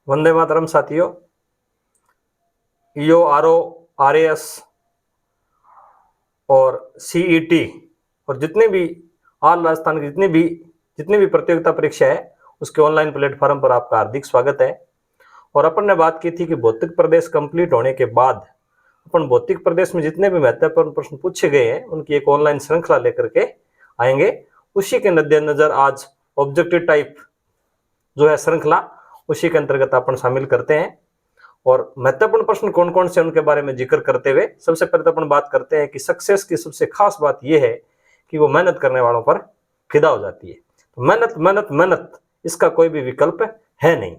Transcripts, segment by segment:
वंदे मातरम साथियों। EO, RO, RAS और CET और जितने भी ऑल राजस्थान की जितनी भी प्रतियोगिता परीक्षा है उसके ऑनलाइन प्लेटफॉर्म पर आपका हार्दिक स्वागत है। और अपन ने बात की थी कि भौतिक प्रदेश कंप्लीट होने के बाद अपन भौतिक प्रदेश में जितने भी महत्वपूर्ण प्रश्न पूछे गए हैं उनकी एक ऑनलाइन श्रृंखला लेकर के आएंगे। उसी के मद्देनजर आज ऑब्जेक्टिव टाइप जो है श्रृंखला उसी के अंतर्गत अपन शामिल करते हैं। और महत्वपूर्ण प्रश्न कौन कौन से उनके बारे में जिक्र करते हुए सबसे पहले तो अपन बात करते हैं कि सक्सेस की सबसे खास बात यह है कि वो मेहनत करने वालों पर फिदा हो जाती है। तो मेहनत मेहनत मेहनत, इसका कोई भी विकल्प है नहीं।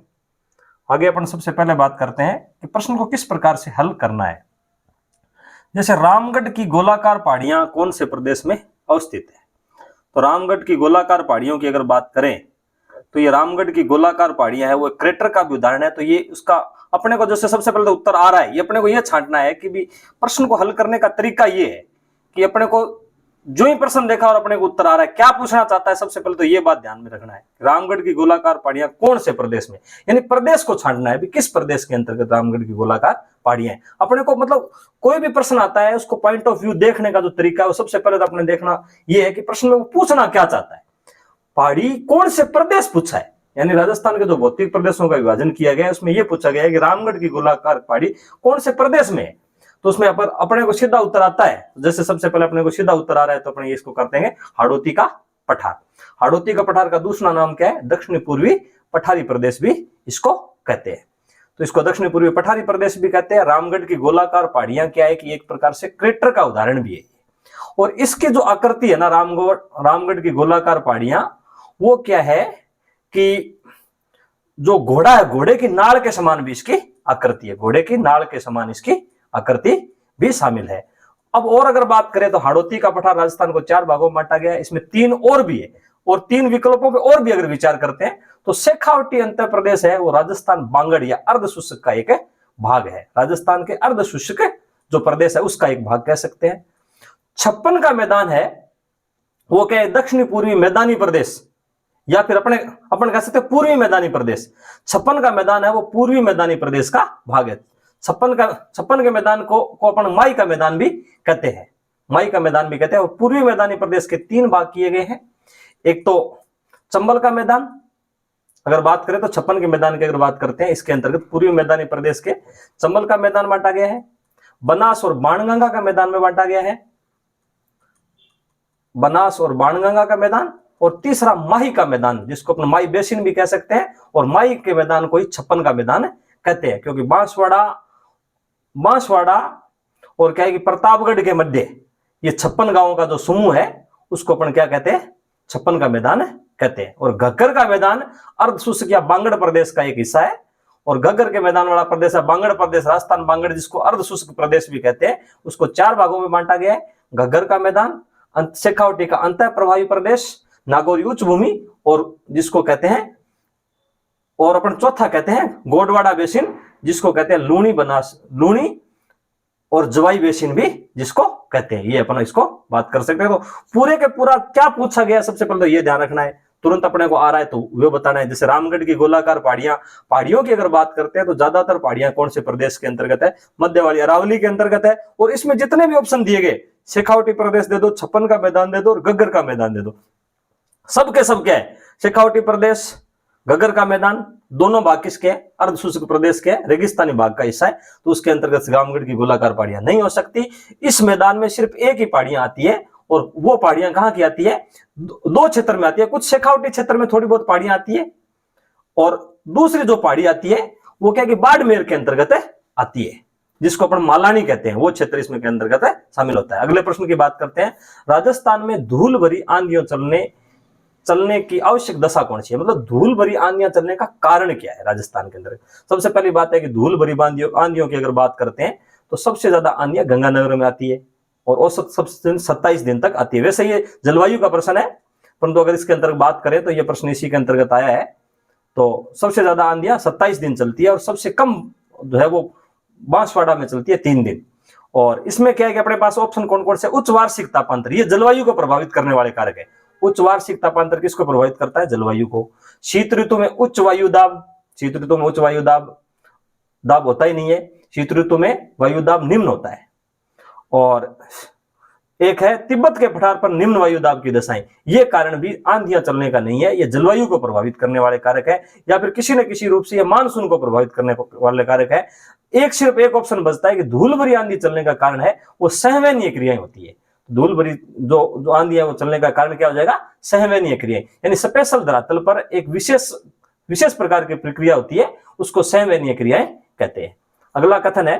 आगे अपन सबसे पहले बात करते हैं कि प्रश्न को किस प्रकार से हल करना है। जैसे रामगढ़ की गोलाकार पहाड़ियां कौन से प्रदेश में अवस्थित है? तो रामगढ़ की गोलाकार पहाड़ियों की अगर बात करें तो ये रामगढ़ की गोलाकार पहाड़ियां है वो क्रेटर का भी उदाहरण है। तो ये उसका अपने को जैसे सबसे पहले तो उत्तर आ रहा है, ये अपने को यह छांटना है कि भी प्रश्न को हल करने का तरीका ये है कि अपने को जो ही प्रश्न देखा और अपने को उत्तर आ रहा है क्या पूछना चाहता है, सबसे पहले तो ये बात ध्यान में रखना है। रामगढ़ की गोलाकार पहाड़ियां कौन से प्रदेश में, यानी प्रदेश को छांटना है भी किस प्रदेश के अंतर्गत रामगढ़ की गोलाकार पहाड़ियां हैं। अपने को मतलब कोई भी प्रश्न आता है उसको पॉइंट ऑफ व्यू देखने का जो तरीका है वो सबसे पहले तो अपने देखना यह है कि प्रश्न में वो पूछना क्या चाहता है। पहाड़ी कौन से प्रदेश पूछा है, यानी राजस्थान के जो भौतिक प्रदेशों का विभाजन किया गया है उसमें यह पूछा गया है कि रामगढ़ की गोलाकार पहाड़ी कौन से प्रदेश में है। तो उसमें अपने को सीधा उत्तर आता है। जैसे सबसे पहले अपने को सीधा उत्तर आ रहा है तो अपने इसको करते हैं हाड़ौती का पठार। हाड़ौती का पठार का दूसरा नाम क्या है? दक्षिणी पूर्वी पठारी प्रदेश भी इसको कहते हैं। तो इसको दक्षिणी पूर्वी पठारी प्रदेश भी कहते हैं। रामगढ़ की गोलाकार पहाड़ियां क्या है कि एक प्रकार से क्रेटर का उदाहरण भी है। और इसकी जो आकृति है ना रामगढ़ की गोलाकार पहाड़ियां वो क्या है कि जो घोड़ा है घोड़े की नाड़ के समान भी इसकी आकृति है, घोड़े की नाड़ के समान इसकी आकृति भी शामिल है। अब और अगर बात करें तो हाड़ौती का पठार राजस्थान को 4 भागों में बांटा गया है। इसमें 3 और भी है और 3 विकल्पों पे और भी अगर विचार करते हैं तो शेखावटी अंतर प्रदेश है वो राजस्थान बांगड़ या अर्धशुष्क का एक भाग है। राजस्थान के अर्धशुष्क जो प्रदेश है उसका एक भाग कह सकते हैं। 56 का मैदान है वो क्या है? दक्षिणी पूर्वी मैदानी प्रदेश या फिर अपन कह सकते हैं पूर्वी मैदानी प्रदेश। 56 का मैदान है वो पूर्वी मैदानी प्रदेश का भाग है। 56 के मैदान को अपन माई का मैदान भी कहते हैं, माई का मैदान भी कहते हैं। और पूर्वी मैदानी प्रदेश के 3 भाग किए गए हैं। एक तो चंबल का मैदान, अगर बात करें तो 56 के मैदान की अगर बात करते हैं इसके अंतर्गत पूर्वी मैदानी प्रदेश के चंबल का मैदान बांटा गया है। बनास और बाणगंगा का मैदान में बांटा गया है, बनास और बाणगंगा का मैदान। और तीसरा माही का मैदान जिसको अपन माई बेसिन भी कह सकते हैं। और माई के मैदान को ही 56 का मैदान कहते हैं क्योंकि बांसवाड़ा और क्या है कि प्रतापगढ़ के मध्य ये 56 गांवों का जो समूह है उसको अपन क्या कहते हैं? 56 का मैदान कहते हैं। और घग्गर का मैदान अर्धशुष्क या बांगड़ प्रदेश का एक हिस्सा है। और घग्गर के मैदान वाला प्रदेश है बांगड़ प्रदेश, राजस्थान बांगड़ जिसको अर्धशुष्क प्रदेश भी कहते हैं, उसको 4 भागों में बांटा गया है। घग्गर का मैदान, शेखावटी का अंतः प्रभावी प्रदेश, नागौरी उच्च भूमि और जिसको कहते हैं और अपन चौथा कहते हैं गोडवाड़ा बेसिन जिसको कहते हैं लूणी और जवाई बेसिन भी जिसको कहते हैं। ये अपन इसको बात कर सकते हैं। तो पूरे के पूरा क्या पूछा गया सबसे पहले तो ये ध्यान रखना है, तुरंत अपने को आ रहा है तो वो बताना है। जैसे रामगढ़ की गोलाकार पहाड़ियों की अगर बात करते हैं तो ज्यादातर पहाड़ियां कौन से प्रदेश के अंतर्गत है? मध्य वाली अरावली के अंतर्गत है। और इसमें जितने भी ऑप्शन दिए गए शेखावटी प्रदेश दे दो, 56 का मैदान दे दो और घग्गर का मैदान दे दो, सबके सब क्या है? शेखावटी प्रदेश, घग्गर का मैदान दोनों भाग किसके? अर्धशुष्क प्रदेश के रेगिस्तानी भाग का हिस्सा है। तो उसके अंतर्गत रामगढ़ की गोलाकार पहाड़ियां नहीं हो सकती। इस मैदान में सिर्फ एक ही पहाड़ियां आती है और वो पहाड़ियां कहां की आती है? 2 क्षेत्र में आती है। कुछ शेखावटी क्षेत्र में थोड़ी बहुत पहाड़ियां आती है और दूसरी जो पहाड़ी आती है वो क्या कि बाड़मेर के अंतर्गत आती है जिसको अपन मालानी कहते हैं, वो क्षेत्र इसमें के अंतर्गत शामिल होता है। अगले प्रश्न की बात करते हैं। राजस्थान में धूल भरी आंधियों चलने की आवश्यक दशा कौन सी है? मतलब धूल भरी आंधियां चलने का कारण क्या है राजस्थान के अंदर? सबसे पहली बात है कि धूल भरी आंधियों की अगर बात करते हैं तो सबसे ज्यादा आंधियां गंगानगर में आती है और औसत सबसे 27 दिन तक आती है। वैसे ये जलवायु का प्रश्न है परंतु अगर इसके अंतर्गत बात करें तो ये प्रश्न इसी के अंतर्गत आया है। तो सबसे ज्यादा आंधियां 27 दिन चलती है और सबसे कम जो है वो बांसवाड़ा में चलती है 3 दिन। और इसमें क्या है कि अपने पास ऑप्शन कौन कौन से? उच्च वार्षिक तापांतर, ये जलवायु को प्रभावित करने वाले कारक है। उच्च वार्षिक तापांतर किसको प्रभावित करता है? जलवायु को। शीत ऋतु में उच्च वायु दाब, शीत ऋतु में उच्च वायु दाब होता ही नहीं है, शीत ऋतु में वायु दाब निम्न होता है। और एक है तिब्बत के पठार पर निम्न वायु दाब की दशाएं, ये कारण भी आंधियां चलने का नहीं है, ये जलवायु को प्रभावित करने वाले कारक है, या फिर किसी न किसी रूप से ये मानसून को प्रभावित करने वाले कारक है। सिर्फ एक ऑप्शन बचता है कि धूल भरी आंधी चलने का कारण है वो सहवनीय क्रियाएं होती है। धूल भरी जो आंधी है वो चलने का कारण क्या हो जाएगा, सहवनीय क्रियाएं, यानी स्पेशल धरातल पर एक विशेष प्रकार की प्रक्रिया होती है, उसको सहवनीय क्रियाएं कहते हैं। अगला कथन है,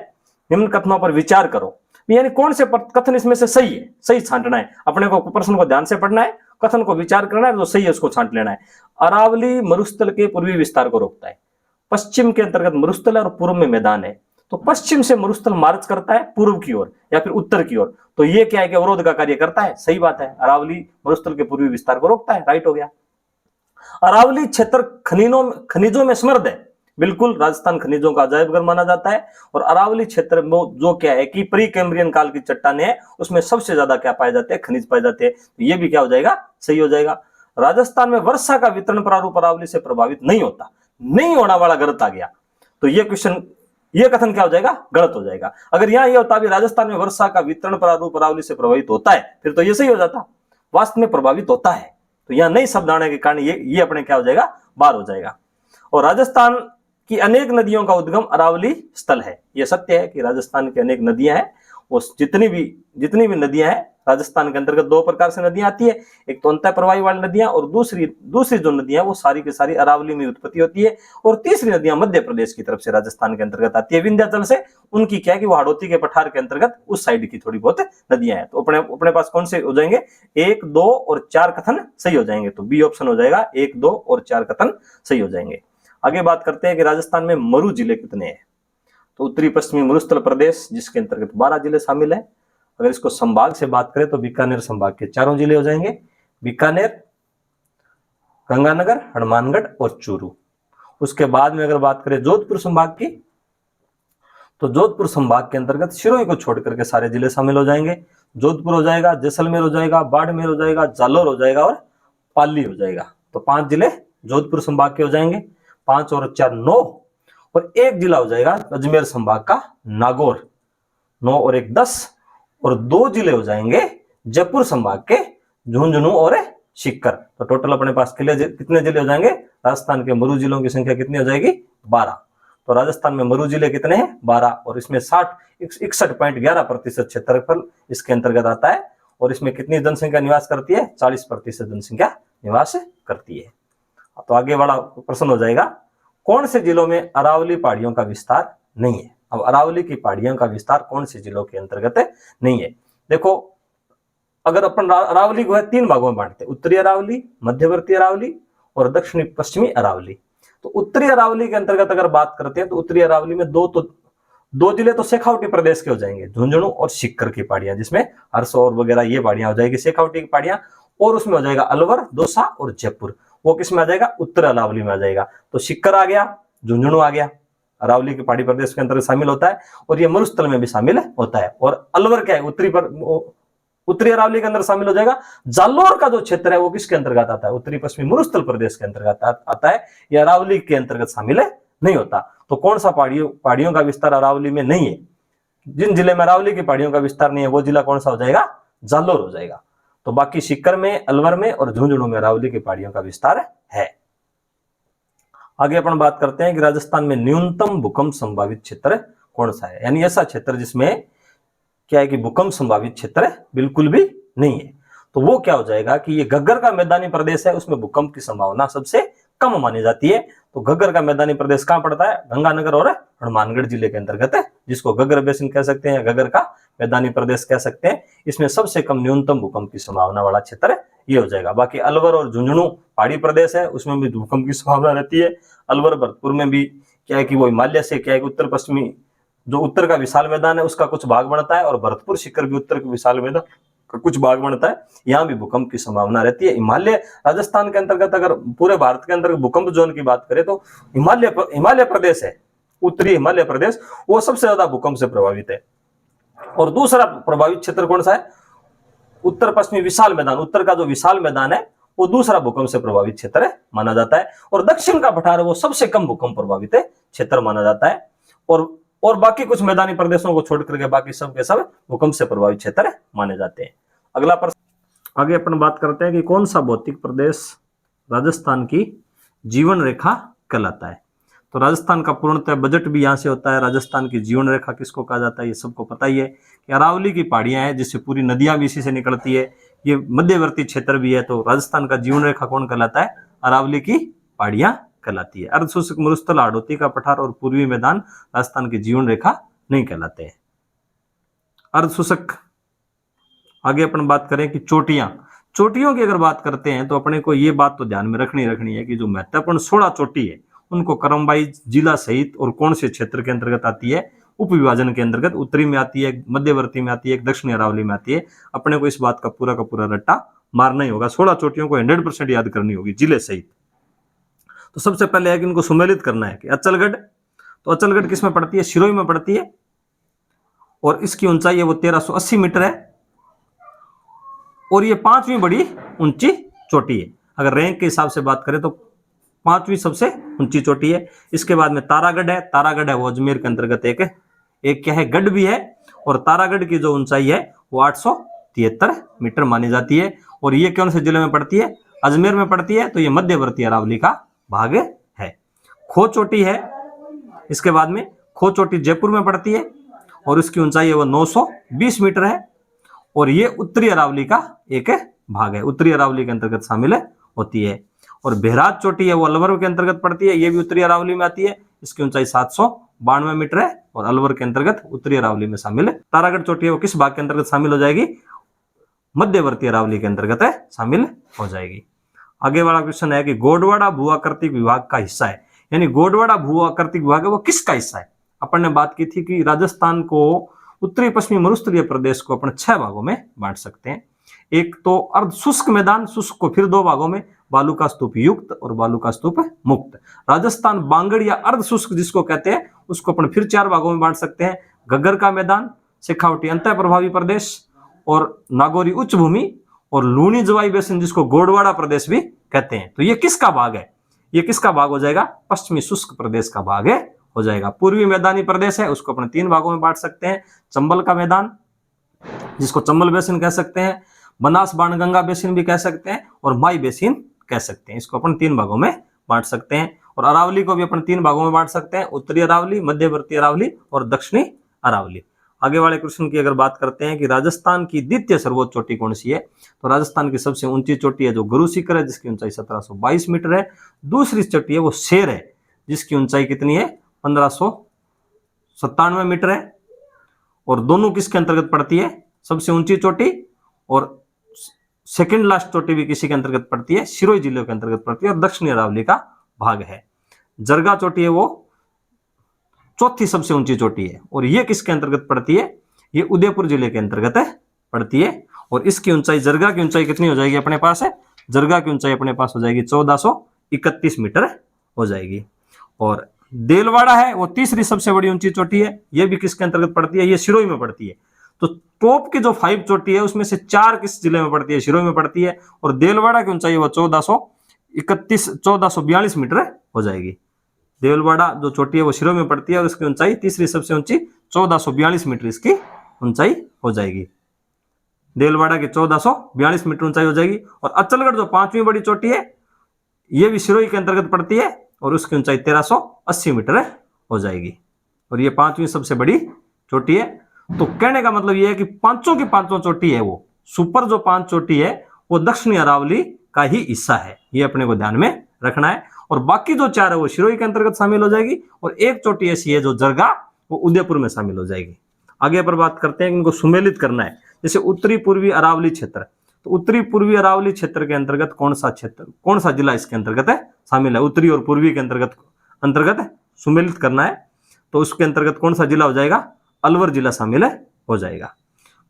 निम्न कथनों पर विचार करो, यानी कौन से कथन इसमें से सही है, सही छांटना है, अपने को प्रश्न को ध्यान से पढ़ना है, कथन को विचार करना है, जो सही है उसको छांट लेना है। अरावली मरुस्थल के पूर्वी विस्तार को रोकता है। पश्चिम के अंतर्गत मरुस्थल है और पूर्व में मैदान है, तो पश्चिम से मरुस्थल मार्च करता है पूर्व की ओर या फिर उत्तर की ओर, तो ये क्या है कि अवरोध का कार्य करता है, सही बात है। अरावली मरुस्थल के पूर्वी विस्तार को रोकता है, राइट हो गया। अरावली क्षेत्र खनिजों में समृद्ध है, बिल्कुल, राजस्थान खनिजों का अजायब घर माना जाता है। और अरावली क्षेत्र में जो क्या है कि प्री कैम्ब्रियन काल की चट्टानें हैं, उसमें सबसे ज्यादा क्या पाए जाते हैं, खनिज पाए जाते हैं, तो ये भी क्या हो जाएगा, सही हो जाएगा। राजस्थान में वर्षा का वितरण प्रारूप अरावली से प्रभावित नहीं होता, नहीं होने वाला गलत आ गया, तो ये कथन क्या हो जाएगा, गलत हो जाएगा। अगर यहाँ ये होता भी राजस्थान में वर्षा का वितरण प्रारूप अरावली से प्रभावित होता है, फिर तो ये सही हो जाता, वास्तव में प्रभावित होता है, तो यहाँ नई शब्द आने के कारण ये अपने क्या हो जाएगा, बार हो जाएगा। और राजस्थान की अनेक नदियों का उद्गम अरावली स्थल है, यह सत्य है कि राजस्थान की अनेक नदियां हैं, वो जितनी भी नदियां हैं राजस्थान के अंतर्गत दो प्रकार से नदियां आती है, एक तो अंतः प्रवाही वाली नदियां, और दूसरी जो नदियां वो सारी की सारी अरावली में उत्पत्ति होती है, और तीसरी नदियां मध्य प्रदेश की तरफ से राजस्थान के अंतर्गत आती है, विंध्याचल से, उनकी क्या है कि वो हाड़ौती के पठार के अंतर्गत उस साइड की थोड़ी बहुत नदियां हैं। तो अपने पास कौन से हो जाएंगे, 1, 2 और 4 कथन सही हो जाएंगे, तो बी ऑप्शन हो जाएगा, 1, 2 और 4 कथन सही हो जाएंगे। आगे बात करते हैं कि राजस्थान में मरु जिले कितने हैं, तो उत्तरी पश्चिमी मरुस्थल प्रदेश जिसके अंतर्गत 12 जिले शामिल है। अगर इसको संभाग से बात करें तो बीकानेर संभाग के 4 जिले हो जाएंगे, बीकानेर, गंगानगर, हनुमानगढ़ और चूरू। उसके बाद में अगर बात करें जोधपुर संभाग की, तो जोधपुर संभाग के अंतर्गत सिरोही को छोड़ करके सारे जिले शामिल हो जाएंगे। जोधपुर हो जाएगा, जैसलमेर हो जाएगा, बाड़मेर हो जाएगा, जालोर हो जाएगा और पाली हो जाएगा, तो 5 जिले जोधपुर संभाग के हो जाएंगे, 5 और 4 9, और 1 जिला हो जाएगा अजमेर संभाग का नागौर, 9 और 1 10, और 2 जिले हो जाएंगे जयपुर संभाग के झुंझुनू और सीकर। तो टोटल अपने पास कितने जिले हो जाएंगे, राजस्थान के मरु जिलों की संख्या कितनी हो जाएगी, 12। तो राजस्थान में मरु जिले कितने हैं, 12, और इसमें 61.11% क्षेत्रफल इसके अंतर्गत आता है, और इसमें कितनी जनसंख्या निवास करती है, 40% जनसंख्या निवास करती है। तो आगे वाला प्रश्न हो जाएगा, कौन से जिलों में अरावली पहाड़ियों का विस्तार नहीं है। अब अरावली की पहाड़ियों का विस्तार कौन से जिलों के अंतर्गत नहीं है। देखो, अगर अपन अरावली को है 3 भागों में बांटते, उत्तरी अरावली, मध्यवर्ती अरावली और दक्षिणी पश्चिमी अरावली। तो उत्तरी अरावली के अंतर्गत अगर बात करते हैं तो उत्तरी अरावली में दो जिले तो शेखावटी प्रदेश के हो जाएंगे, झुंझुनू और सीकर की पहाड़ियां, जिसमें हरसौर वगैरह ये पहाड़ियां हो जाएगी शेखावटी की पहाड़ियां, और उसमें हो जाएगा अलवर, दौसा और जयपुर, वो किस में आ जाएगा, उत्तर अरावली में आ जाएगा। तो सीकर आ गया, झुंझुनू आ गया, अरावली के पहाड़ी प्रदेश के अंतर्गत शामिल होता है, और ये मरुस्थल में भी शामिल होता है। और अलवर क्या है, उत्तरी अरावली के अंदर शामिल हो जाएगा। जालोर का जो क्षेत्र है वो किसके अंतर्गत आता है, उत्तरी पश्चिमी मरुस्थल प्रदेश के अंतर्गत आता है, यह अरावली के अंतर्गत शामिल नहीं होता। तो कौन सा पहाड़ियों का विस्तार अरावली में नहीं है, जिन जिले में अरावली की पहाड़ियों का विस्तार नहीं है वो जिला कौन सा हो जाएगा, जालोर हो जाएगा। तो बाकी सीकर में, अलवर में और झुंझुनू में अरावली की पहाड़ियों का विस्तार है। आगे अपन बात करते हैं कि राजस्थान में न्यूनतम भूकंप संभावित क्षेत्र कौन सा है, यानी ऐसा क्षेत्र जिसमें क्या है कि भूकंप संभावित क्षेत्र बिल्कुल भी नहीं है। तो वो क्या हो जाएगा कि ये घग्गर का मैदानी प्रदेश है, उसमें भूकंप की संभावना सबसे कम मानी जाती है। तो घग्गर का मैदानी प्रदेश कहां पड़ता है, गंगानगर और हनुमानगढ़ जिले के अंतर्गत है, जिसको घग्गर बेसिन कह सकते हैं, घग्गर का मैदानी प्रदेश कह सकते हैं। इसमें सबसे कम न्यूनतम भूकंप की संभावना वाला क्षेत्र ये हो जाएगा। बाकी अलवर और झुंझुनू पहाड़ी प्रदेश है, उसमें भी भूकंप की संभावना रहती है। अलवर भरतपुर में भी क्या है कि वो हिमालय से क्या है कि उत्तर पश्चिमी जो उत्तर का विशाल मैदान है उसका कुछ भाग बनता है, और भरतपुर सीकर भी उत्तर के विशाल मैदान का कुछ भाग बनता है, यहाँ भी भूकंप की संभावना रहती है। हिमालय राजस्थान के अंतर्गत अगर पूरे भारत के अंतर्गत भूकंप जोन की बात करें तो हिमालय प्रदेश है, उत्तरी हिमालय प्रदेश, वो सबसे ज्यादा भूकंप से प्रभावित है। और दूसरा प्रभावित क्षेत्र कौन सा है, उत्तर पश्चिमी विशाल मैदान, उत्तर का जो विशाल मैदान है वो दूसरा भूकंप से प्रभावित क्षेत्र माना जाता है। और दक्षिण का पठार वो सबसे कम भूकंप प्रभावित क्षेत्र माना जाता है। और बाकी कुछ मैदानी प्रदेशों को छोड़ करके बाकी सब के सब भूकंप से प्रभावित क्षेत्र माने जाते हैं। अगला प्रश्न, आगे अपन बात करते हैं कि कौन सा भौतिक प्रदेश राजस्थान की जीवन रेखा कहलाता है। तो राजस्थान का पूर्णतः बजट भी यहाँ से होता है। राजस्थान की जीवन रेखा किसको कहा जाता है, ये सबको पता ही है कि अरावली की पहाड़ियां हैं, जिससे पूरी नदियां भी इसी से निकलती है। ये मध्यवर्ती क्षेत्र भी है। तो राजस्थान का जीवन रेखा कौन कहलाता है, अरावली की पहाड़ियां कहलाती है। अर्धशुष्क मरुस्थल हाड़ौती का पठार और पूर्वी मैदान राजस्थान की जीवन रेखा नहीं कहलाते हैं। अर्धशुष्क, आगे अपन बात करें कि चोटियों की अगर बात करते हैं तो अपने को ये बात तो ध्यान में रखनी है कि जो महत्वपूर्ण 16 चोटी है उनको क्रम वाइज जिला सहित और कौन से क्षेत्र के अंतर्गत आती है, उप विभाजन के अंतर्गत उत्तरी में आती है, मध्यवर्ती में आती है, दक्षिणी अरावली में आती है। अपने को इस बात का पूरा रट्टा मारना ही होगा। 16 चोटियों को 100% याद करनी होगी जिले सहित। तो सबसे पहले है कि इनको सुमेलित करना है कि अचलगढ़, तो अचलगढ़ किस में पड़ती है, सिरोही में पड़ती है और इसकी ऊंचाई है वो 1380 मीटर है और ये 5वीं बड़ी ऊंची चोटी है। अगर रैंक के हिसाब से बात करें तो 5वीं सबसे ऊंची चोटी है। इसके बाद में तारागढ़ है वो अजमेर के अंतर्गत एक क्या है, गढ़ भी है। और तारागढ़ की जो ऊंचाई है वो 873 मीटर मानी जाती है। और ये कौन से जिले में पड़ती है, अजमेर में पड़ती है। तो ये मध्यवर्ती अरावली का भाग है। खो चोटी है, इसके बाद में खो चोटी जयपुर में पड़ती है और उसकी ऊंचाई है वो 920 मीटर है और ये उत्तरी अरावली का एक भाग है, उत्तरी अरावली के अंतर्गत शामिल होती है। और बहराज चोटी है वो अलवर के अंतर्गत पड़ती है, ये भी उत्तरी अरावली में आती है। इसकी ऊंचाई 792 मीटर है और अलवर के अंतर्गत उत्तरी अरावली में शामिल है। तारागढ़ चोटी है वो किस भाग के अंतर्गत शामिल हो जाएगी, मध्यवर्ती अरावली के अंतर्गत शामिल हो जाएगी। आगे वाला क्वेश्चन है कि गोडवाड़ा भू आकृतिक विभाग का हिस्सा है, यानी गोडवाड़ा भू आकृतिक विभाग है वो किसका हिस्सा है। अपन ने बात की थी कि राजस्थान को उत्तरी पश्चिमी मरुस्थलीय प्रदेश को अपन 6 भागों में बांट सकते हैं। एक तो अर्ध शुष्क मैदान, शुष्क को फिर 2 भागों में, बालू का स्तूप युक्त और बालू का स्तूप मुक्त। राजस्थान बांगड़ या अर्ध शुष्क जिसको कहते हैं उसको अपन फिर 4 भागों में बांट सकते हैं। घग्गर का मैदान, शेखावटी अंतः प्रभावी प्रदेश और नागौरी उच्च भूमि और लूणी जवाई बेसिन जिसको गोडवाड़ा प्रदेश भी कहते हैं। तो ये किसका भाग है, ये किसका भाग हो जाएगा, पश्चिमी शुष्क प्रदेश का भाग हो जाएगा। पूर्वी मैदानी प्रदेश है उसको अपन 3 भागों में बांट सकते हैं। चंबल का मैदान जिसको चंबल बेसिन कह सकते हैं, बनास बाणगंगा बेसिन भी कह सकते हैं और माई बेसिन कह सकते हैं। इसको अपन 3 भागों में बांट सकते हैं। और अरावली को भी अपन 3 भागों में बांट सकते हैं, उत्तरी अरावली, मध्यवर्ती अरावली और दक्षिणी अरावली। आगे वाले क्वेश्चन की अगर बात करते हैं कि राजस्थान की द्वितीय सर्वोच्च चोटी कौन सी है, तो राजस्थान की सबसे ऊंची चोटी है जो गुरु शिखर है जिसकी ऊंचाई 1722 मीटर है। दूसरी चोटी है वो शेर है जिसकी ऊंचाई कितनी है, 1597 मीटर है। और दोनों किसके अंतर्गत पड़ती है, सबसे ऊंची चोटी और सेकंड लास्ट चोटी भी किसी के अंतर्गत पड़ती है, सिरोही जिले के अंतर्गत पड़ती है और दक्षिणी अरावली का भाग है। जरगा चोटी है वो चौथी सबसे ऊंची चोटी है और ये किसके अंतर्गत पड़ती है, ये उदयपुर जिले के अंतर्गत पड़ती है। और इसकी ऊंचाई, जरगा की ऊंचाई कितनी हो जाएगी अपने पास है, जरगा की ऊंचाई अपने पास हो जाएगी 1431 मीटर हो जाएगी। और देलवाड़ा है वो तीसरी सबसे बड़ी ऊंची चोटी है, ये भी किसके अंतर्गत पड़ती है, ये सिरोही में पड़ती है। तो टॉप की जो 5 चोटी है उसमें से 4 किस जिले में पड़ती है, सिरोही में पड़ती है। और देलवाड़ा की ऊंचाई वो 1442 मीटर हो जाएगी। देलवाड़ा जो चोटी है वो सिरोही में पड़ती है और उसकी ऊंचाई तीसरी सबसे ऊंची 1442 मीटर इसकी ऊंचाई हो जाएगी। देलवाड़ा की 1442 मीटर ऊंचाई हो जाएगी। और अचलगढ़ जो 5वीं बड़ी चोटी है ये भी सिरोही के अंतर्गत पड़ती है और उसकी ऊंचाई 1380 मीटर हो जाएगी। और ये 5वीं सबसे बड़ी चोटी है। तो कहने का मतलब ये है कि पांचों की पांचों चोटी है वो सुपर जो 5 चोटी है वो दक्षिणी अरावली का ही हिस्सा है, ये अपने को ध्यान में रखना है। और बाकी जो 4 है वो सिरोही के अंतर्गत शामिल हो जाएगी और एक चोटी ऐसी है जो जरगा वो उदयपुर में शामिल हो जाएगी। आगे पर बात करते हैं कि इनको सुमेलित करना है। जैसे उत्तरी पूर्वी अरावली क्षेत्र, तो उत्तरी पूर्वी अरावली क्षेत्र के अंतर्गत कौन सा क्षेत्र, कौन सा जिला इसके अंतर्गत शामिल है, उत्तरी और पूर्वी के अंतर्गत सुमेलित करना है। तो उसके अंतर्गत कौन सा जिला हो जाएगा, अलवर जिला शामिल हो जाएगा।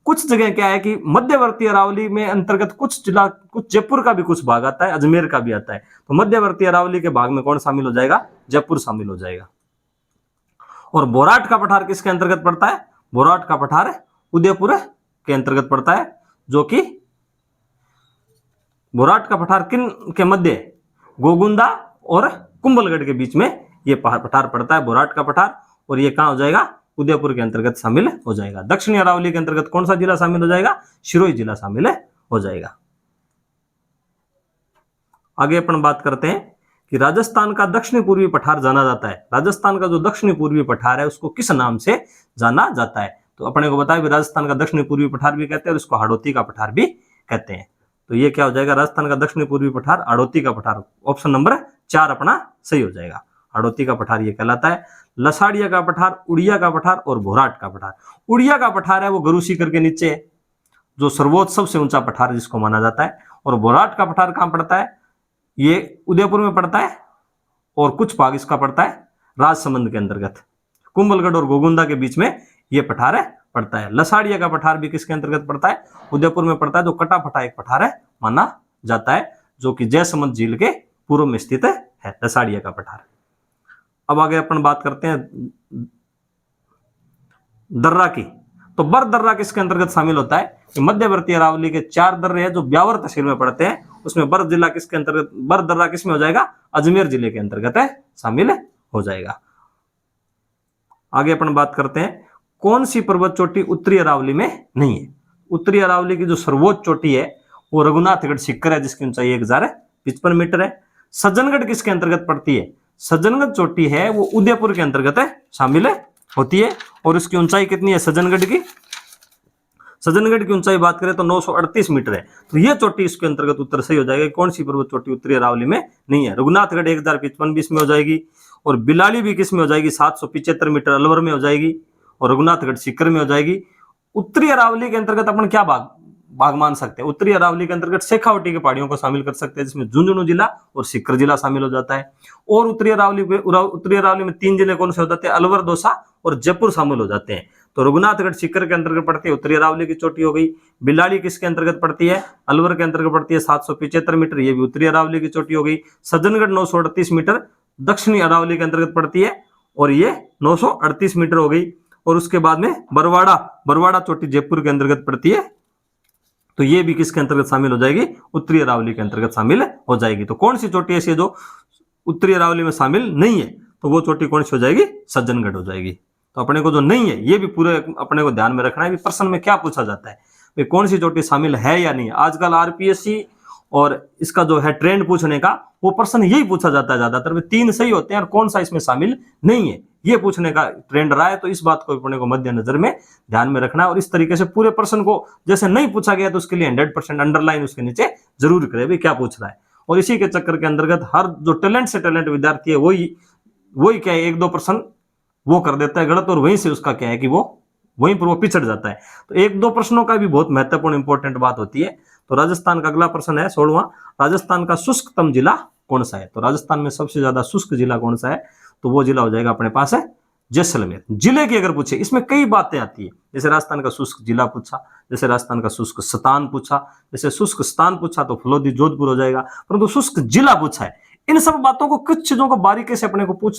कुछ जगह क्या है कि मध्यवर्ती अरावली में अंतर्गत कुछ जिला, कुछ जयपुर का भी कुछ भाग आता है, अजमेर का भी आता है। तो मध्यवर्ती अरावली के भाग में कौन शामिल हो जाएगा, जयपुर शामिल हो जाएगा। और बोराट का पठार किसके अंतर्गत पड़ता है, बोराट का पठार उदयपुर के अंतर्गत पड़ता है जो कि बोराट का पठार किन के मध्य है? गोगुंदा और कुंभलगढ़ के बीच में ये पठार पड़ता है, बोराट का पठार। और ये कहां हो जाएगा? उदयपुर के अंतर्गत शामिल हो जाएगा। दक्षिणी अरावली के अंतर्गत कौन सा जिला शामिल हो जाएगा? सिरोही जिला शामिल हो जाएगा। आगे अपन बात करते हैं कि राजस्थान का दक्षिणी पूर्वी पठार जाना जाता है। राजस्थान का जो दक्षिणी पूर्वी पठार है उसको किस नाम से जाना जाता है? तो अपने को बताया राजस्थान का दक्षिणी पूर्वी पठार भी कहते हैं और इसको हाड़ौती का पठार भी कहते हैं। तो ये क्या हो जाएगा? राजस्थान का दक्षिणी पूर्वी पठार हाड़ौती का पठार। ऑप्शन नंबर 4 अपना सही हो जाएगा। हाड़ौती का पठार ये कहलाता है। लसाड़िया का पठार, उड़िया का पठार और भोराट का पठार। उड़िया का पठार है वो गुरु शिखर के नीचे है, जो सर्वोच्च सबसे ऊंचा पठार जिसको माना जाता है। और भोराट का पठार कहां पड़ता है? ये उदयपुर में पड़ता है और कुछ भाग इसका पड़ता है राजसमंद के अंतर्गत। कुंभलगढ़ और गोगुंदा के बीच में ये पठार है पड़ता है। लसाड़िया का पठार भी किसके अंतर्गत पड़ता है? उदयपुर में पड़ता है। जो कटाफटा एक पठार है माना जाता है, जो कि जयसमंद झील के पूर्व में स्थित है लसाड़िया का पठार। अब आगे अपन बात करते हैं दर्रा की। तो बर दर्रा किसके अंतर्गत शामिल होता है? मध्यवर्ती अरावली के 4 दर्रे हैं जो ब्यावर तहसील में पड़ते हैं, उसमें बर जिला किसके अंतर्गत? बर दर्रा किसमें हो जाएगा? अजमेर जिले के अंतर्गत है शामिल हो जाएगा। आगे अपन बात करते हैं कौन सी पर्वत चोटी उत्तरी अरावली में नहीं है? उत्तरी अरावली की जो सर्वोच्च चोटी है वो रघुनाथगढ़ शिखर है, जिसकी ऊंचाई 1055 मीटर है। सज्जनगढ़ किसके अंतर्गत पड़ती है? सज्जनगढ़ चोटी है वो उदयपुर के अंतर्गत है शामिल होती है। और इसकी ऊंचाई कितनी है सज्जनगढ़ की? सज्जनगढ़ की ऊंचाई बात करें तो 938 मीटर है। तो ये चोटी इसके अंतर्गत उत्तर सही हो जाएगा। कौन सी पर्वत चोटी उत्तरी अरावली में नहीं है? रघुनाथगढ़ 1055 में हो जाएगी, और बिलाली भी किस में हो जाएगी? 775 मीटर अलवर में हो जाएगी, और रघुनाथगढ़ शिखर में हो जाएगी। उत्तरी अरावली के अंतर्गत अपन क्या भाग मान सकते हैं? उत्तरी अरावली के अंतर्गत शेखावटी के पहाड़ियों को शामिल कर सकते हैं, जिसमें झुंझुनू जिला और सीकर जिला शामिल हो जाता है। और उत्तरी अरावली में 3 जिले कौन से हो जाते हैं? अलवर, दौसा और जयपुर शामिल हो जाते हैं। तो रघुनाथगढ़ शिखर के अंतर्गत पड़ती है, उत्तरी अरावली की चोटी हो गई। बिलाली किसके अंतर्गत पड़ती है? अलवर के अंतर्गत पड़ती है, 775 मीटर, ये भी उत्तरी अरावली की चोटी हो गई। सज्जनगढ़ 938 मीटर दक्षिणी अरावली के अंतर्गत पड़ती है, और ये 938 मीटर हो गई। और उसके बाद में बरवाड़ा चोटी जयपुर के अंतर्गत पड़ती है, तो ये भी किसके अंतर्गत शामिल हो जाएगी? उत्तरी अरावली के अंतर्गत शामिल हो जाएगी। तो कौन सी चोटी ऐसी है जो उत्तरी अरावली में शामिल नहीं है? तो वो चोटी कौन सी हो जाएगी? सज्जनगढ़ हो जाएगी। तो अपने को जो नहीं है ये भी पूरे अपने को ध्यान में रखना है। प्रश्न में क्या पूछा जाता है, भाई कौन सी चोटी शामिल है या नहीं। आजकल आरपीएससी और इसका जो है ट्रेंड पूछने का, वो प्रश्न यही पूछा जाता है ज्यादातर, 3 सही होते हैं और कौन सा इसमें शामिल नहीं है, ये पूछने का ट्रेंड रहा है। तो इस बात को अपने को मद्देनजर में ध्यान में रखना है। और इस तरीके से पूरे प्रश्न को जैसे नहीं पूछा गया तो उसके लिए 100% अंडरलाइन उसके नीचे जरूर करे भाई क्या पूछ रहा है। और इसी के चक्कर के अंतर्गत हर जो टैलेंट से टैलेंट विद्यार्थी है वही क्या है 1-2% वो कर देता है गलत, और वहीं से उसका क्या है कि वो वहीं पर वो पिछड़ जाता है। तो 1-2 प्रश्नों का भी बहुत महत्वपूर्ण इंपॉर्टेंट बात होती है। तो राजस्थान का अगला प्रश्न है 16वां, राजस्थान का शुष्कतम जिला कौन सा है? तो राजस्थान में सबसे ज्यादा शुष्क जिला कौन सा है? तो वो जिला हो जाएगा अपने पास है जैसलमेर। जिले की अगर पूछे, इसमें कई बातें आती है, जैसे राजस्थान का शुष्क जिला पूछा, जैसे राजस्थान का शुष्क स्थान पूछा, जैसे शुष्क स्थान पूछा तो फलोदी जोधपुर हो जाएगा, परंतु शुष्क जिला पूछा है। इन सब बातों को, कुछ चीजों को बारीकी से अपने को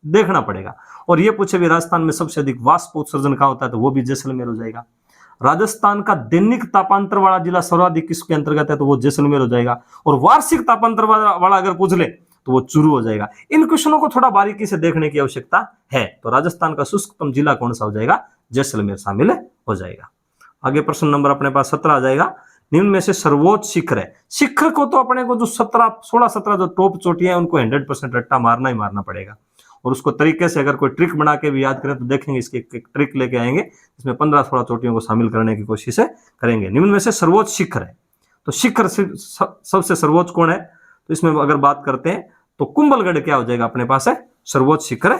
देखना पड़ेगा। और ये पूछे भी राजस्थान में सबसे अधिक वाष्प उत्सर्जन कहां होता है? तो वो भी जैसलमेर हो जाएगा। राजस्थान का दैनिक तापांतर वाला जिला सर्वाधिक किसके अंतर्गत है? तो वो जैसलमेर हो जाएगा। और वार्षिक तापांतर वाला अगर पूछ ले तो वो चूरू हो जाएगा। इन क्वेश्चनों को थोड़ा बारीकी से देखने की आवश्यकता है। तो राजस्थान का शुष्कतम जिला कौन सा हो जाएगा? जैसलमेर शामिल हो जाएगा। आगे प्रश्न नंबर अपने पास 17 आ जाएगा, निम्न में से सर्वोच्च शिखर है। शिखर को तो अपने को जो 16-17 जो टॉप चोटियां हैं उनको 100% रट्टा मारना ही मारना पड़ेगा। और उसको तरीके से अगर कोई ट्रिक बना के भी याद करें तो देखेंगे, इसकी एक ट्रिक लेके आएंगे, इसमें 15-16 चोटियों को शामिल करने की कोशिश करेंगे। निम्न में से सर्वोच्च शिखर है, तो शिखर सबसे सर्वोच्च कौन है? तो इसमें अगर बात करते हैं तो कुंभलगढ़ क्या हो जाएगा अपने पास है? सर्वोच्च शिखर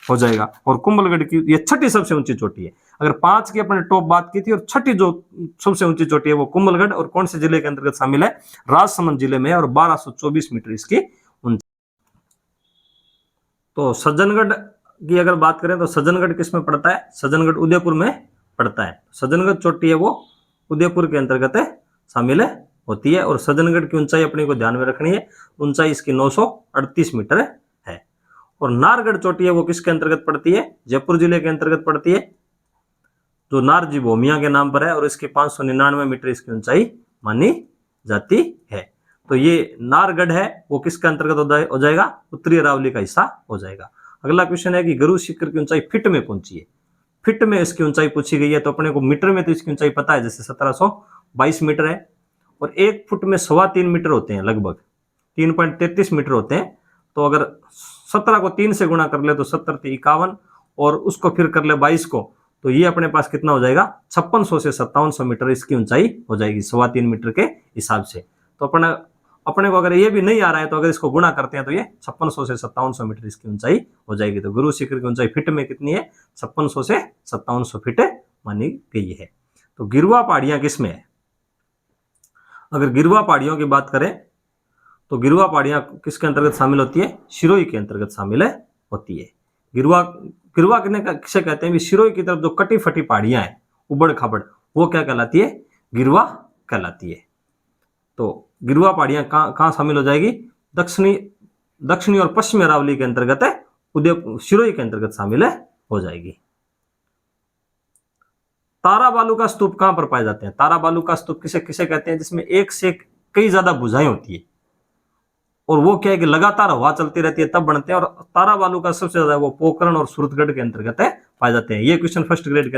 हो जाएगा। और कुंभलगढ़ की ये 6ठी सबसे ऊंची चोटी है। अगर 5 की अपने टॉप बात की थी, और 6ठी जो सबसे ऊंची चोटी है वो कुंभलगढ़, और कौन से जिले के अंतर्गत शामिल है? राजसमंद जिले में, और 1224 मीटर इसकी ऊंचाई। तो सज्जनगढ़ की अगर बात करें तो सज्जनगढ़ किस में पड़ता है? सज्जनगढ़ उदयपुर में पड़ता है। सज्जनगढ़ चोटी है वो उदयपुर के अंतर्गत शामिल होती है। और सज्जनगढ़ की ऊंचाई अपने को ध्यान में रखनी है, ऊंचाई इसकी 938 मीटर है। और नारगढ़ चोटी है वो किसके अंतर्गत पड़ती है? जयपुर जिले के अंतर्गत पड़ती है, जो नारजी भूमिया के नाम पर है, और इसकी 599 मीटर इसकी ऊंचाई मानी जाती है। तो ये नारगढ़ है वो किसके अंतर्गत हो जाएगा, उत्तरी अरावली का हिस्सा हो जाएगा। अगला क्वेश्चन है कि गुरु शिखर की ऊंचाई फीट में पहुंची है, फीट में इसकी ऊंचाई पूछी गई है। तो अपने को मीटर में तो इसकी ऊंचाई पता है, जैसे 1722 मीटर है, और 1 फुट में 3.25 मीटर होते हैं, लगभग 3.33 मीटर होते हैं। तो अगर 17 को 3 से गुणा कर ले तो 70 × 51, और उसको फिर कर ले 22 को, तो ये अपने पास कितना हो जाएगा, 5600 से 5700 मीटर इसकी ऊंचाई हो जाएगी 3.25 मीटर के हिसाब से। तो अपने को अगर ये भी नहीं आ रहा है तो अगर इसको गुणा करते हैं तो ये 5600 से 5700 मीटर इसकी ऊंचाई हो जाएगी। तो गुरु शिखर की ऊंचाई फीट में कितनी है, 5600 से 5700 फीट मानी गई है। तो गिरवा पहाड़ियां किसमें है, अगर गिरवा पहाड़ियों की बात करें तो गिरवा पहाड़ियां किसके अंतर्गत शामिल होती है, सिरोही के अंतर्गत शामिल होती है। गिरवा किसे कहते हैं, सिरोही की तरफ जो कटी फटी पहाड़ियां हैं, उबड़ खाबड़, वो क्या कहलाती है, गिरवा कहलाती है। तो गिरवा पहाड़ियां कहां शामिल हो जाएगी, दक्षिणी और पश्चिमी अरावली के अंतर्गत है, उदयपुर सिरोही के अंतर्गत शामिल हो जाएगी। तारा बालू का स्तूप कहां पर पाए जाते हैं, तारा बालू का स्तूप किसे किसे कहते हैं, जिसमें एक से कई ज्यादा भुजाएं होती है, और वो क्या है कि लगातार हवा चलती रहती है तब बनते हैं। और तारा बालू का सबसे ज्यादा वो पोखरण और सूरतगढ़ के अंतर्गत पाए जाते हैं। ये क्वेश्चन फर्स्ट ग्रेड के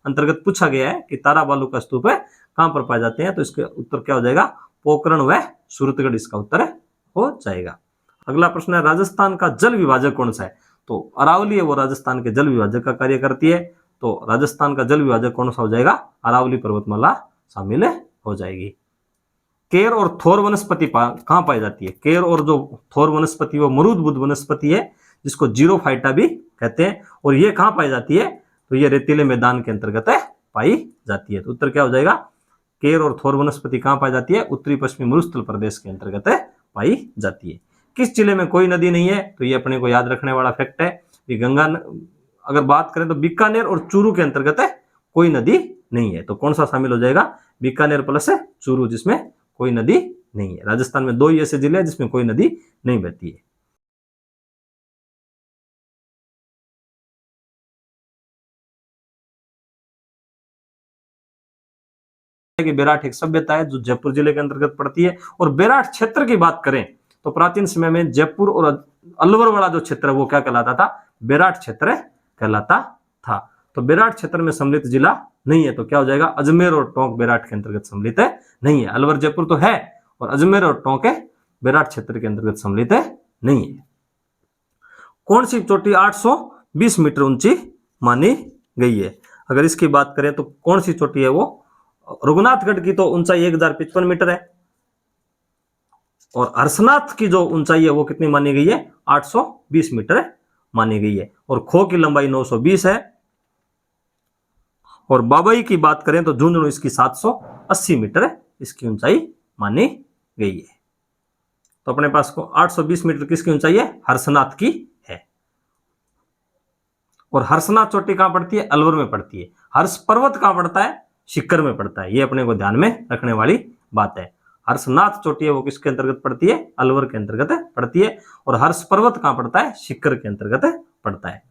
अंतर्गत पूछा गया है कि तारा बालू का स्तूप कहां पर पाए जाते हैं, तो इसका उत्तर क्या हो जाएगा, पोखरण व सूरतगढ़ इसका उत्तर हो जाएगा। अगला प्रश्न है, राजस्थान का जल विभाजक कौन सा है, तो अरावली है वो राजस्थान के जल विभाजक का कार्य करती है। तो राजस्थान का जल विभाजक कौन सा हो जाएगा, अरावली पर्वतमाला शामिल हो जाएगी। केर और थोर वनस्पति कहां पाई जाती है, केर और जो थोर वनस्पति वो मरूदबुद वनस्पति है, जिसको जीरोफाइटा भी कहते हैं, और ये कहां पाई जाती है, तो ये रेतीले मैदान के अंतर्गत पाई जाती है। तो उत्तर क्या हो जाएगा, केर और थोर वनस्पति कहां पाई जाती है, उत्तरी पश्चिमी मरुस्थल प्रदेश के अंतर्गत पाई जाती है। किस जिले में कोई नदी नहीं है, तो ये अपने को याद रखने वाला फैक्ट है कि गंगा, अगर बात करें तो बीकानेर और चूरू के अंतर्गत कोई नदी नहीं है। तो कौन सा शामिल हो जाएगा, बीकानेर प्लस चूरू, जिसमें कोई नदी नहीं है। राजस्थान में 2 ही ऐसे जिले हैं जिसमें कोई नदी नहीं बहती है। कि बेराट एक सभ्यता है जो जयपुर जिले के अंतर्गत पड़ती है, और बेराट क्षेत्र की बात करें तो प्राचीन समय में जयपुर और अलवर वाला जो क्षेत्र है वो क्या कहलाता था, बेराट क्षेत्र कहलाता था। तो बेराट क्षेत्र में सम्मिलित जिला नहीं है, तो क्या हो जाएगा, अजमेर और टोंक बेराट के अंतर्गत सम्मिलित नहीं है। अलवर जयपुर तो है, और अजमेर और टोंक बेराट क्षेत्र के अंतर्गत सम्मिलित नहीं है। कौन सी चोटी 820 मीटर ऊंची मानी गई है, अगर इसकी बात करें तो कौन सी चोटी है वो, रघुनाथगढ़ की तो ऊंचाई 1055 मीटर है, और हर्षनाथ की जो ऊंचाई है वो कितनी मानी गई है, 820 मीटर मानी गई है, और खो की लंबाई 920 है। और बाबई की बात करें तो झुंझुनू इसकी 780 मीटर इसकी ऊंचाई मानी गई है। तो अपने पास को 820 मीटर किसकी ऊंचाई है, हर्षनाथ की है। और हर्षनाथ चोटी कहां पड़ती है, अलवर में पड़ती है। हर्ष पर्वत कहां पड़ता है, सीकर में पड़ता है। ये अपने को ध्यान में रखने वाली बात है। हर्षनाथ चोटी है वो किसके अंतर्गत पड़ती है, अलवर के अंतर्गत पड़ती है। और हर्ष पर्वत कहां पड़ता है, सीकर के अंतर्गत पड़ता है।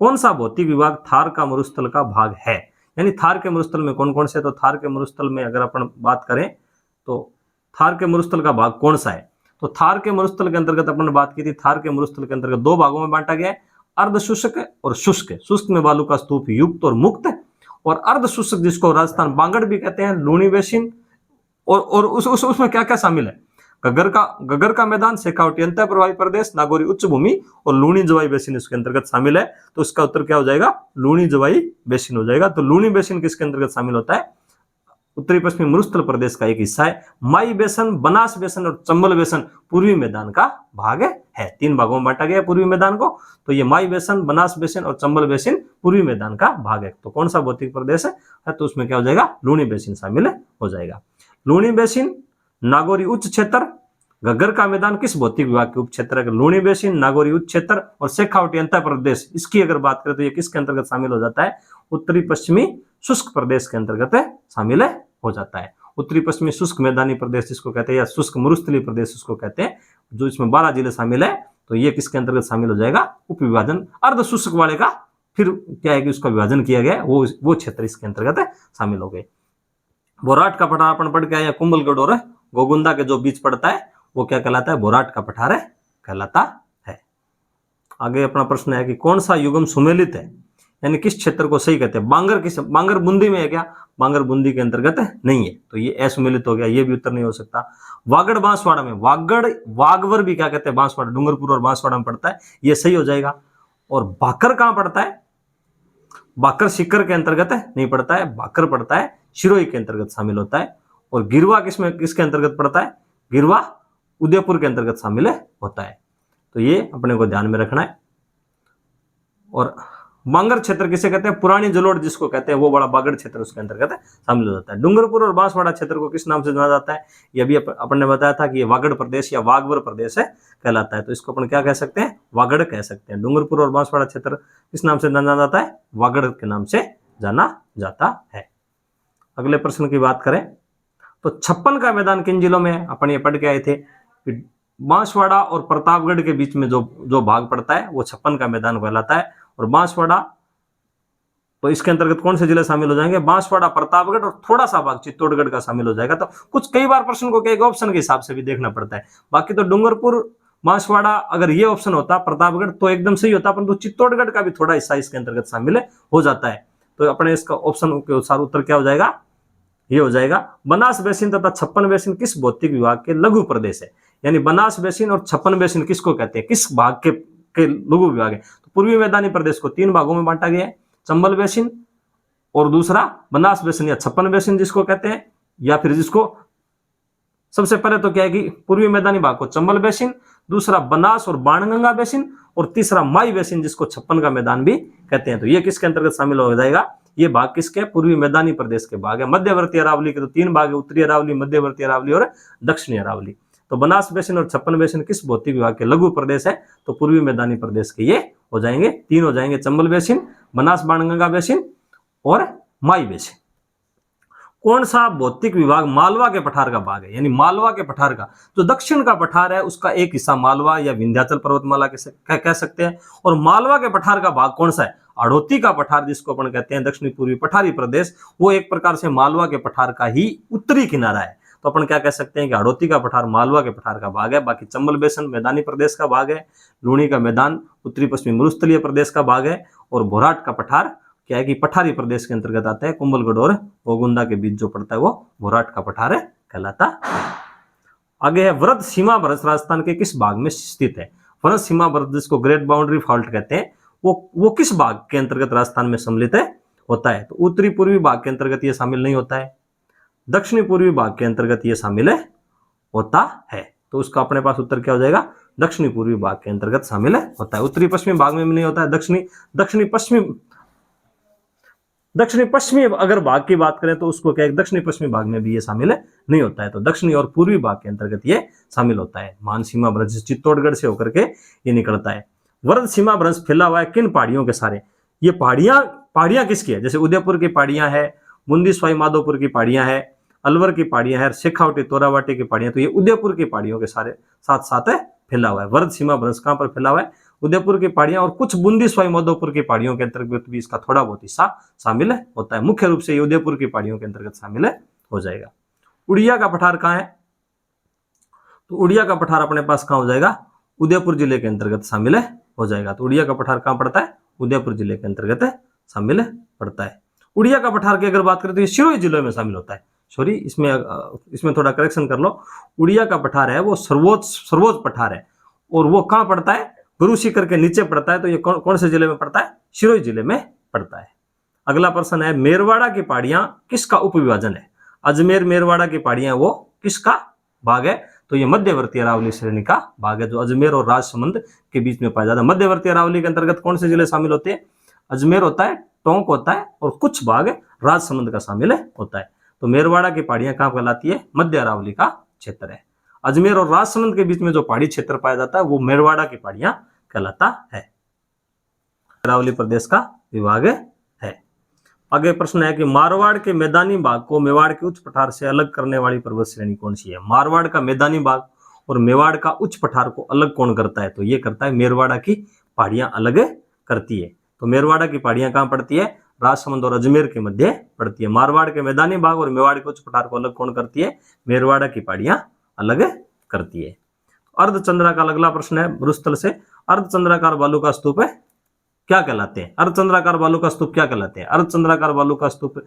कौन सा भौतिक विभाग थार का मरुस्थल का भाग है, यानी थार के मरुस्थल में कौन कौन से, तो थार के मरुस्थल में अगर अपन बात करें तो थार के मरुस्थल का भाग कौन सा है, तो थार के मरुस्थल के अंतर्गत अपन ने बात की थी, थार के मरुस्थल के अंतर्गत 2 भागों में बांटा गया है, अर्ध शुष्क और शुष्क। शुष्क में बालू का स्तूप युक्त और मुक्त, और अर्ध शुष्क जिसको राजस्थान बांगड़ भी कहते हैं, लूणी बेसिन, और उसमें क्या क्या शामिल है, गगर का मैदान, शेखावटी अंतः प्रवाही प्रदेश, नागौरी उच्च भूमि और लूणी जवाई बेसिन इसके अंतर्गत शामिल है। तो इसका उत्तर क्या हो जाएगा, लूणी जवाई बेसिन हो जाएगा। तो लूणी बेसिन किसके अंतर्गत शामिल होता है, उत्तरी पश्चिमी मरुस्थल प्रदेश का एक हिस्सा है। माई बेसन, बनास बेसन और चंबल बेसन पूर्वी मैदान का भाग है। 3 भागों में बांटा गया पूर्वी मैदान को। तो ये माई बेसन, बनास बेसिन और चंबल बेसिन पूर्वी मैदान का भाग है। तो कौन सा भौतिक प्रदेश है, तो उसमें क्या हो जाएगा, लूणी बेसिन शामिल हो जाएगा। लूणी बेसिन, नागौरी उच्च क्षेत्र, घग्गर का मैदान किस भौतिक विभाग के उप क्षेत्र है, लूणी बेसिन, नागौरी उच्च क्षेत्र और शेखावटी अंतः प्रदेश, इसकी अगर बात करें तो ये किसके अंतर्गत शामिल हो जाता है, उत्तरी पश्चिमी शुष्क प्रदेश के अंतर्गत शामिल हो जाता है। उत्तरी पश्चिमी शुष्क मैदानी प्रदेश जिसको कहते हैं, या शुष्क मरुस्थलीय प्रदेश उसको कहते हैं, जो इसमें 12 जिले शामिल है। तो ये किसके अंतर्गत शामिल हो जाएगा, उप विभाजन अर्ध शुष्क वाले का फिर क्या है कि उसका विभाजन किया गया, वो क्षेत्र इसके अंतर्गत शामिल हो गए। बोराट का पठार अपन पढ़ के आए, कुंभलगढ़ और गोगुंदा के जो बीच पड़ता है वो क्या कहलाता है, बोराट का पठार है कहलाता है। आगे अपना प्रश्न है कि कौन सा युगम सुमेलित है, यानी किस क्षेत्र को सही कहते हैं। बांगर बूंदी में है क्या, बांगर बूंदी के अंतर्गत नहीं है, तो ये असुमेलित हो गया, ये भी उत्तर नहीं हो सकता। वागड़ बांसवाड़ा में, वागवर भी क्या कहते हैं, बांसवाड़ा, डूंगरपुर और बांसवाड़ा में पड़ता है, ये सही हो जाएगा। और भाकर कहां पड़ता है, भाकर सीकर के अंतर्गत नहीं पड़ता है, भाकर पड़ता है सिरोही के अंतर्गत शामिल होता है। और गिरवा किसके अंतर्गत पड़ता है, गिरवा उदयपुर के अंतर्गत शामिल होता है, तो ये अपने को ध्यान में रखना है। और बांगर क्षेत्र किसे कहते हैं, पुरानी जलोढ़ जिसको कहते हैं, वो बड़ा बागड़ क्षेत्र उसके अंतर्गत शामिल हो जाता है। डूंगरपुर और बांसवाड़ा क्षेत्र को किस नाम से जाना जाता है, ये भी अपन ने बताया था कि ये वागड़ प्रदेश या वागवर प्रदेश है कहलाता है, तो इसको अपन क्या कह सकते हैं, वागड़ कह सकते हैं। डूंगरपुर और बांसवाड़ा क्षेत्र किस नाम से जाना जाता है, वागड़ के नाम से जाना जाता है। अगले प्रश्न की बात करें तो 56 का मैदान किन जिलों में है, अपन ये पढ़ के आए थे कि बांसवाड़ा और प्रतापगढ़ के बीच में जो भाग पड़ता है वो 56 का मैदान कहलाता है। और बांसवाड़ा, तो इसके अंतर्गत कौन से जिले शामिल हो जाएंगे, बांसवाड़ा, प्रतापगढ़ और थोड़ा सा भाग चित्तौड़गढ़ का शामिल हो जाएगा। तो कुछ कई बार प्रश्न को एक ऑप्शन के हिसाब से भी देखना पड़ता है, बाकी तो डूंगरपुर बांसवाड़ा अगर ये ऑप्शन होता, प्रतापगढ़ तो एकदम सही होता, परंतु चित्तौड़गढ़ का भी थोड़ा हिस्सा इसके अंतर्गत शामिल हो जाता है। तो अपने इसका ऑप्शन के अनुसार उत्तर क्या हो जाएगा, ये हो जाएगा बनास बेसिन तथा 56 बेसिन किस भौतिक विभाग के लघु प्रदेश है। यानी बनास बेसिन और 56 बेसिन किसको कहते हैं, किस भाग के लघु विभाग है। तो पूर्वी मैदानी प्रदेश को 3 भागों में बांटा गया है, चंबल बेसिन और दूसरा बनास बेसिन या 56 बेसिन जिसको कहते हैं, या फिर जिसको सबसे पहले तो क्या है कि पूर्वी मैदानी भाग को चंबल बेसिन, दूसरा बनास और बाणगंगा बेसिन और तीसरा माई बेसिन जिसको 56 का मैदान भी कहते हैं। तो ये किसके अंतर्गत शामिल हो जाएगा, ये भाग किसके, पूर्वी मैदानी प्रदेश के भाग है। मध्यवर्ती अरावली के तो 3 भाग है, उत्तरी अरावली, मध्यवर्ती अरावली और दक्षिणी अरावली। तो बनास बेसिन और 56 बेसिन किस भौतिक विभाग के लघु प्रदेश है, तो पूर्वी मैदानी प्रदेश के ये हो जाएंगे, 3 हो जाएंगे, चंबल बेसिन, बनास बाणगंगा बेसिन और माई बेसिन। कौन सा भौतिक विभाग मालवा के पठार का भाग है, यानी मालवा के पठार का जो दक्षिण का पठार है उसका एक हिस्सा मालवा या विंध्याचल पर्वतमाला कह सकते हैं। और मालवा के पठार का भाग कौन सा है, हाड़ौती का पठार जिसको अपन कहते हैं दक्षिणी पूर्वी पठारी प्रदेश, वो एक प्रकार से मालवा के पठार का ही उत्तरी किनारा है। तो अपन क्या कह सकते हैं कि हाड़ौती का पठार मालवा के पठार का भाग है। बाकी चंबल बेसिन मैदानी प्रदेश का भाग है, लूणी का मैदान उत्तरी पश्चिमी मरुस्थलीय प्रदेश का भाग है, और बोराट का पठार क्या है कि पठारी प्रदेश के अंतर्गत आता है। कुंभलगढ़ और गोगुंदा के बीच जो पड़ता है वो बोराट का पठार कहलाता है। आगे है व्रत सीमा भ्रंश राजस्थान के किस भाग में स्थित है। व्रत सीमा भ्रंश जिसको ग्रेट बाउंड्री फॉल्ट कहते हैं, वो किस भाग के अंतर्गत राजस्थान में सम्मिलित होता है। तो उत्तरी पूर्वी भाग के अंतर्गत ये शामिल नहीं होता है, दक्षिणी पूर्वी भाग के अंतर्गत ये शामिल होता है। तो उसका अपने पास उत्तर क्या हो जाएगा, दक्षिणी पूर्वी भाग के अंतर्गत शामिल होता है। उत्तरी पश्चिमी भाग में भी नहीं होता है, दक्षिणी पश्चिमी अगर भाग की बात करें तो उसको क्या है, दक्षिणी पश्चिमी भाग में भी ये शामिल नहीं होता है। तो दक्षिणी और पूर्वी भाग के अंतर्गत ये शामिल होता है। मान सीमा भ्रंश चित्तौड़गढ़ से होकर के ये निकलता है। वरद सीमा भ्रंश फैला हुआ है किन पहाड़ियों के सारे, ये पहाड़ियां किसकी है, जैसे उदयपुर की पहाड़ियां है, बूंदी सवाई माधोपुर की पहाड़ियां है, अलवर की पहाड़ियां है, शेखावटी तोरावाटी की पहाड़ियां, तो ये उदयपुर की पहाड़ियों के सारे साथ साथ फैला हुआ है। वरद सीमा भ्रंश कहां पर फैला हुआ है, उदयपुर की पहाड़ियां और कुछ बूंदी सवाई माधोपुर की पहाड़ियों के अंतर्गत भी इसका थोड़ा बहुत हिस्सा शामिल होता है। मुख्य रूप से ये उदयपुर की पहाड़ियों के अंतर्गत शामिल हो जाएगा। उड़िया का पठार कहां है, तो उड़िया का पठार अपने पास कहां हो जाएगा, उदयपुर जिले के अंतर्गत शामिल हो जाएगा। तो उड़िया का पठार कहां पड़ता है, उदयपुर जिले के अंतर्गत शामिल पड़ता है। उड़िया का पठार की अगर बात करें तो ये सिरोही जिले में शामिल होता है। सॉरी, इसमें थोड़ा करेक्शन कर लो, उड़िया का पठार है वो सर्वोच्च पठार है, और वो कहां पड़ता है, गुरु शिखर के नीचे पड़ता है। तो ये कौन से जिले में पड़ता है, सिरोही जिले में पड़ता है। अगला प्रश्न है मेरवाड़ा की पहाड़ियां किसका उपविभाजन है। अजमेर मेरवाड़ा की पहाड़ियां वो किसका भाग है, तो ये मध्यवर्ती अरावली श्रेणी का भाग है, जो अजमेर और राजसमंद के बीच में पाया जाता है। मध्यवर्ती अरावली के अंतर्गत कौन से जिले शामिल होते हैं, अजमेर होता है, टोंक होता है, और कुछ भाग राजसमंद का शामिल होता है। तो मेरवाड़ा की पहाड़ियां कहां कहलाती है, मध्य अरावली का क्षेत्र है। अजमेर और राजसमंद के बीच में जो पहाड़ी क्षेत्र पाया जाता है वो मेरवाड़ा की पहाड़ियां कहलाता है, अरावली प्रदेश का विभाग है। आगे प्रश्न है कि मारवाड़ के मैदानी भाग को मेवाड़ के उच्च पठार से अलग करने वाली पर्वत श्रेणी कौन सी है। मारवाड़ का मैदानी भाग और मेवाड़ का उच्च पठार को अलग कौन करता है, तो ये करता है मेरवाड़ा की पहाड़ियां अलग करती है। तो मेरवाड़ा की पहाड़ियां कहां पड़ती है, राजसमंद और अजमेर के मध्य पड़ती है। मारवाड़ के मैदानी भाग और मेवाड़ के उच्च पठार को अलग कौन करती है? मेरवाड़ा की पहाड़ियां अलग करती है। अर्धचंद्राकार, अगला प्रश्न है मरुस्थल से, अर्धचंद्राकार बालू का स्तूप है क्या कहलाते हैं? अर्धचंद्राकार बालू का स्तूप क्या कहलाते हैं? अर्धचंद्राकार बालू का स्तूप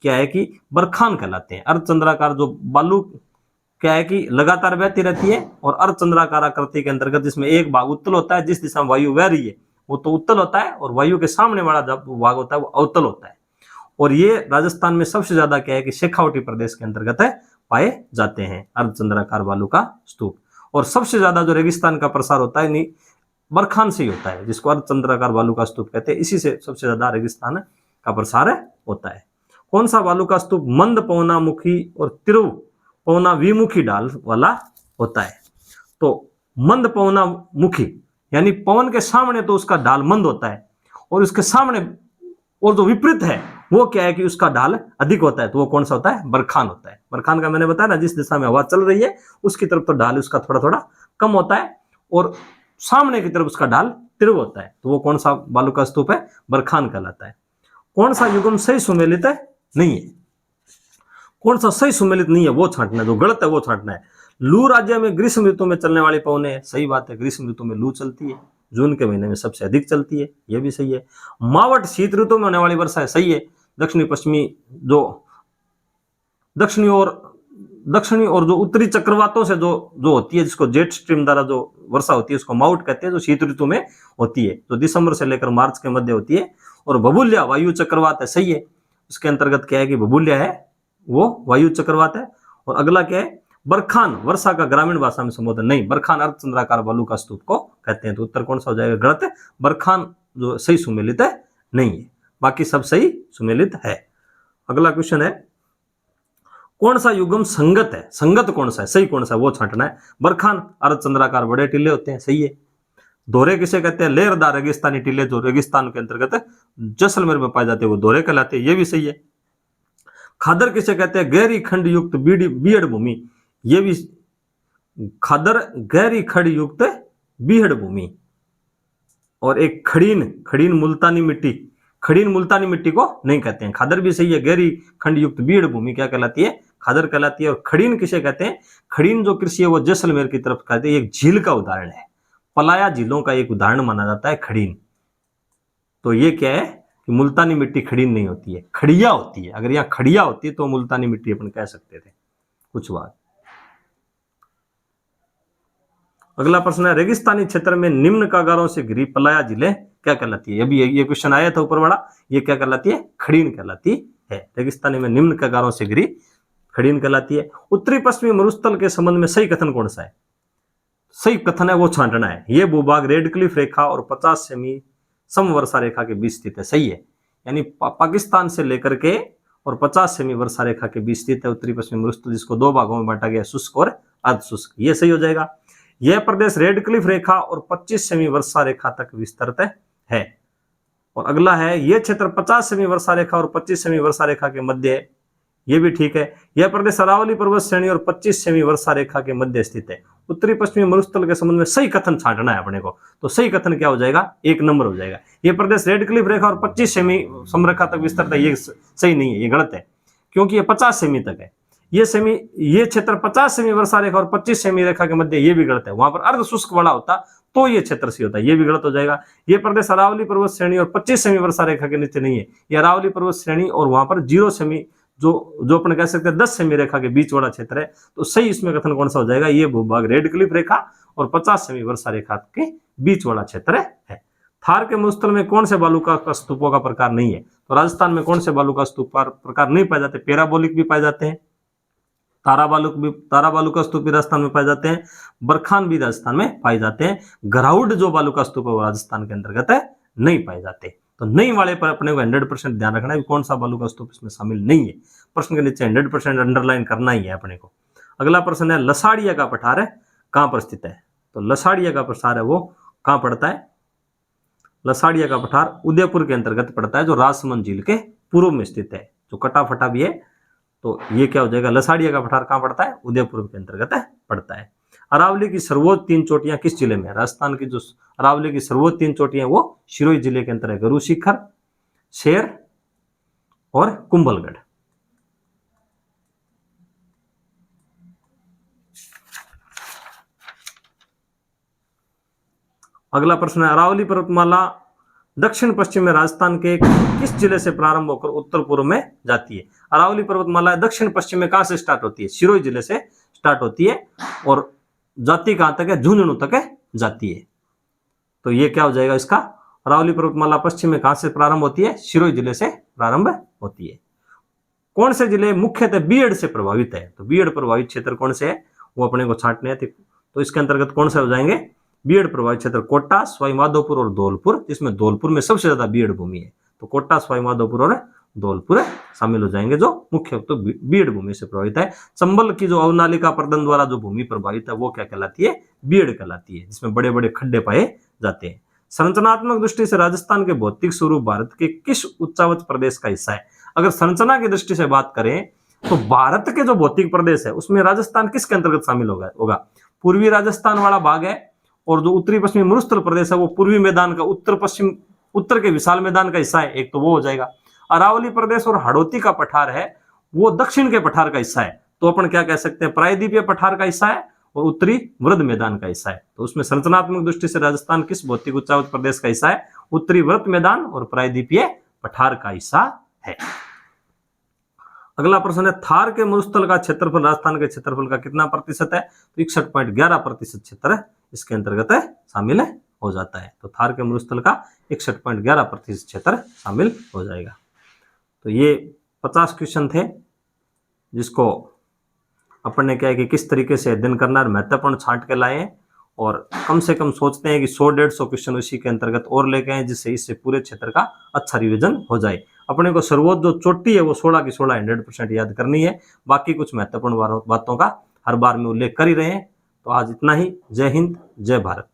क्या है कि बरखान कहलाते हैं। अर्धचंद्राकार जो बालू क्या है कि लगातार बहती रहती है, और अर्धचंद्राकार आकृति के अंतर्गत जिसमें एक भाग उत्तल होता है, जिस दिशा में वायु बह रही है वो तो उत्तल होता है, और वायु के सामने वाला भाग होता है वो अवतल होता है। और ये राजस्थान में सबसे ज्यादा क्या है कि शेखावटी प्रदेश के अंतर्गत है पाए जाते हैं अर्धचंद्राकार बालू का स्तूप। और सबसे ज्यादा जो रेगिस्तान का प्रसार होता है बरखान से ही होता है, जिसको अर्धचंद्राकार बालू का स्तूप कहते हैं। इसी से सबसे ज्यादा रेगिस्तान का प्रसार होता है। कौन सा बालू का स्तूप मंद पवनामुखी और तीव्र पवना विमुखी ढाल वाला होता है? तो मंद पवनामुखी यानी पवन के सामने तो उसका ढाल मंद होता है, और उसके सामने और जो विपरीत है वो क्या है कि उसका ढाल अधिक होता है। तो वो कौन सा होता है? बरखान होता है। बरखान का मैंने बताया ना, जिस दिशा में हवा चल रही है उसकी तरफ तो ढाल उसका थोड़ा थोड़ा कम होता है, और सामने की तरफ उसका ढाल तीव्र होता है। तो वो कौन सा बालू का स्तूप है? बरखान कहलाता है। कौन सा युग्म सही सुमेलित है? नहीं है। कौन सा सही सुमेलित नहीं है वो छांटना है, जो गलत है वो छांटना है। लू राज्य में ग्रीष्म ऋतु में चलने वाली पवनें है, सही बात है, ग्रीष्म ऋतु में लू चलती है, जून के महीने में सबसे अधिक चलती है, यह भी सही है। मावट शीत ऋतु में होने वाली वर्षा है, सही है। दक्षिणी पश्चिमी जो दक्षिणी और जो उत्तरी चक्रवातों से जो होती है, जिसको जेट स्ट्रीम द्वारा जो वर्षा होती है उसको माउट कहते हैं, जो शीत ऋतु में होती है, जो दिसंबर से लेकर मार्च के मध्य होती है। और बबूल्या वायु चक्रवात है, सही है। उसके अंतर्गत क्या है कि बबूल्या है वो वायु चक्रवात है। और अगला क्या है? बरखान वर्षा का ग्रामीण भाषा में संबोधन, नहीं, बरखान अर्धचंद्राकार बालू का स्तूप को कहते हैं। तो उत्तर कौन सा हो जाएगा? गलत है। बरखान जो सही सुमेलित है नहीं है, बाकी सब सही सुमेलित है। अगला क्वेश्चन है, कौन सा युग्म संगत है? संगत कौन सा है, सही कौन सा है वो छांटना है। बरखान अर्धचंद्राकार बड़े टीले होते हैं, सही है। दोहरे किसे कहते हैं? लेरदार रेगिस्तानी टीले जो रेगिस्तान के अंतर्गत जैसलमेर में पाए जाते हैं वो दोहरे कहलाते हैं, ये भी सही है। खादर किसे कहते हैं? गहरी खंड युक्त बीहड़ भूमि, ये भी खादर गहरी खंड युक्त बीहड़ भूमि। और एक खड़ीन मुल्तानी मिट्टी, खड़ीन मुल्तानी मिट्टी को नहीं कहते हैं। खादर भी सही है। गहरी खंड युक्त बीहड़ भूमि क्या कहलाती है? खादर कहलाती है। और खड़ीन किसे कहते हैं? खड़ीन जो कृषि है वो जैसलमेर की तरफ कहते हैं, एक झील का उदाहरण है, पलाया झीलों का एक उदाहरण माना जाता है खड़ीन। तो ये क्या है कि मुल्तानी मिट्टी खड़ीन नहीं होती है, खड़िया होती है। अगर यहाँ खड़िया होती है तो मुल्तानी मिट्टी अपन कह सकते थे कुछ बात। अगला प्रश्न है, रेगिस्तानी क्षेत्र में निम्न कागारों से घिरी पलाया झीलें क्या कहलाती है? अभी ये क्वेश्चन आया था ऊपर वाला, ये क्या कहलाती है? खड़ीन कहलाती है। रेगिस्तानी में निम्न कागारों से घिरी खड़ीन कहलाती है। उत्तरी पश्चिमी मरुस्थल के संबंध में सही कथन कौन सा है? सही कथन है वो छांटना है। ये भूभाग रेडक्लिफ रेखा और 50 सेमी समवर्षा रेखा के बीच स्थित है, सही है। यानी पाकिस्तान से लेकर के और 50 सेमी वर्षा रेखा के बीच स्थित है उत्तरी पश्चिमी मरुस्थल, जिसको दो भागों में बांटा गया, शुष्क और अर्धशुष्क, ये सही हो जाएगा। यह प्रदेश रेडक्लिफ रेखा और 25 सेमी वर्षा रेखा तक विस्तृत है। और अगला है, यह क्षेत्र 50 सेमी वर्षा रेखा और 25 सेमी वर्षा रेखा के मध्य है, यह भी ठीक है। यह प्रदेश अरावली पर्वत श्रेणी और 25 सेमी वर्षा रेखा के मध्य स्थित है। उत्तरी पश्चिमी मरुस्थल के संबंध में सही कथन छांटना है अपने को, तो सही कथन क्या हो जाएगा? 1 नंबर हो जाएगा। यह प्रदेश रेडक्लिफ रेखा और 25 सेमी समरेखा तक विस्तृत है, ये सही नहीं है, ये गलत है, क्योंकि ये 50 सेमी तक है। ये क्षेत्र 50 सेमी वर्षा रेखा और 25 सेमी रेखा के मध्य, ये भी गलत है। वहां पर अर्ध शुष्क वाला होता तो ये क्षेत्र सी होता है, ये भी गलत हो जाएगा। ये प्रदेश अरावली पर्वत श्रेणी और 25 सेमी वर्षा रेखा के नीचे नहीं है, ये अरावली पर्वत श्रेणी और वहां पर 0 सेमी जो अपन कह सकते हैं 10 सेमी रेखा के बीच वाला क्षेत्र है। तो सही इसमें कथन कौन सा हो जाएगा? ये भूभाग रेडक्लिफ रेखा और 50 सेमी वर्षा रेखा के बीच वाला क्षेत्र है। थार के मरुस्थल में कौन से बालू का स्तूपों का प्रकार नहीं है? तो राजस्थान में कौन से बालू का स्तूप प्रकार नहीं पाए जाते? पैराबोलिक भी पाए जाते हैं, तारा बालू का स्तूप भी राजस्थान में पाए जाते हैं, बरखान भी राजस्थान में पाए जाते हैं। ग्राउड जो बालू का स्तूप है वो राजस्थान के अंतर्गत है, नहीं पाए जाते। तो नहीं वाले पर अपने को 100% ध्यान रखना है, कौन सा बालू का स्तूप इसमें शामिल नहीं है। प्रश्न के नीचे 100% अंडरलाइन करना ही है अपने को। अगला प्रश्न है, लसाड़िया का पठार है कहां पर स्थित है? तो लसाड़िया का पठार है वो कहां पड़ता है? लसाड़िया का पठार उदयपुर के अंतर्गत पड़ता है, जो राजसमंद झील के पूर्व में स्थित है, जो कटाफटा भी है। तो ये क्या हो जाएगा? लसाड़िया का पठार कहां पड़ता है? उदयपुर के अंतर्गत पड़ता है। अरावली की सर्वोच्च 3 चोटियां किस जिले में है? राजस्थान की जो अरावली की सर्वोच्च 3 चोटियां वो शिरोई जिले के अंतर्गत है। गुरु शिखर, शेर और कुंभलगढ़। अगला प्रश्न है, अरावली पर्वतमाला दक्षिण पश्चिम में राजस्थान के किस जिले से प्रारंभ होकर उत्तर पूर्व में जाती है? अरावली पर्वतमाला दक्षिण पश्चिम में कहां से स्टार्ट होती है? सिरोही जिले से स्टार्ट होती है और जाती कहां तक है? झुंझुनू तक जाती है। तो ये क्या हो जाएगा इसका? अरावली पर्वतमाला पश्चिम में कहां से प्रारंभ होती है? सिरोही जिले से प्रारंभ होती है। कौन से जिले मुख्यतः बीएड से प्रभावित है? तो बीएड प्रभावित क्षेत्र कौन से है वो अपने को छांटने हैं। तो इसके अंतर्गत कौन से हो जाएंगे? बीएड प्रभावित क्षेत्र कोटा, सवाई माधोपुर और धौलपुर, जिसमें धौलपुर में सबसे ज्यादा बीएड भूमि है। तो कोटा, सवाई माधोपुर और धौलपुर शामिल हो जाएंगे जो मुख्य तो बीएड भूमि से प्रभावित है। चंबल की जो अवनालिका प्रदन द्वारा जो भूमि प्रभावित है वो क्या कहलाती है? बीएड कहलाती है, जिसमें बड़े बड़े खड्डे पाए जाते हैं। संरचनात्मक दृष्टि से राजस्थान के भौतिक स्वरूप भारत के किस उच्चावच प्रदेश का हिस्सा है? अगर संरचना की दृष्टि से बात करें तो भारत के जो भौतिक प्रदेश है उसमें राजस्थान किसके अंतर्गत शामिल होगा? पूर्वी राजस्थान वाला भाग है, और जो उत्तरी पश्चिमी मरुस्थल प्रदेश है वो पूर्वी मैदान का उत्तर के विशाल मैदान का हिस्सा है, एक तो वो हो जाएगा। अरावली प्रदेश और हाड़ौती का पठार है वो दक्षिण के पठार का हिस्सा है, तो अपन क्या कह सकते हैं? प्रायद्वीपीय पठार का हिस्सा है और उत्तरी वृत्त मैदान का हिस्सा है। तो उसमें संरचनात्मक दृष्टि से राजस्थान किस भौतिक उच्चावच प्रदेश का हिस्सा है? उत्तरी वृत्त मैदान और प्रायद्वीपीय पठार का हिस्सा है। अगला प्रश्न है, थार के मरुस्थल का क्षेत्रफल राजस्थान के क्षेत्रफल का कितना प्रतिशत है? तो 61.11% क्षेत्र इसके अंतर्गत शामिल हो जाता है। तो थार के मरुस्थल का 61.11% क्षेत्र शामिल हो जाएगा। तो ये 50 क्वेश्चन थे जिसको अपन ने क्या है कि किस तरीके से अध्ययन करना है महत्वपूर्ण छांट के लाए हैं, और कम से कम सोचते हैं कि 100-150 क्वेश्चन उसी के अंतर्गत और लेके आए जिससे इससे पूरे क्षेत्र का अच्छा रिवीजन हो जाए। अपने को सर्वोच्च जो चोटी है वो 16 की 16 100% याद करनी है। बाकी कुछ महत्वपूर्ण बातों का हर बार में उल्लेख कर ही रहे हैं। तो आज इतना ही। जय हिंद, जय भारत।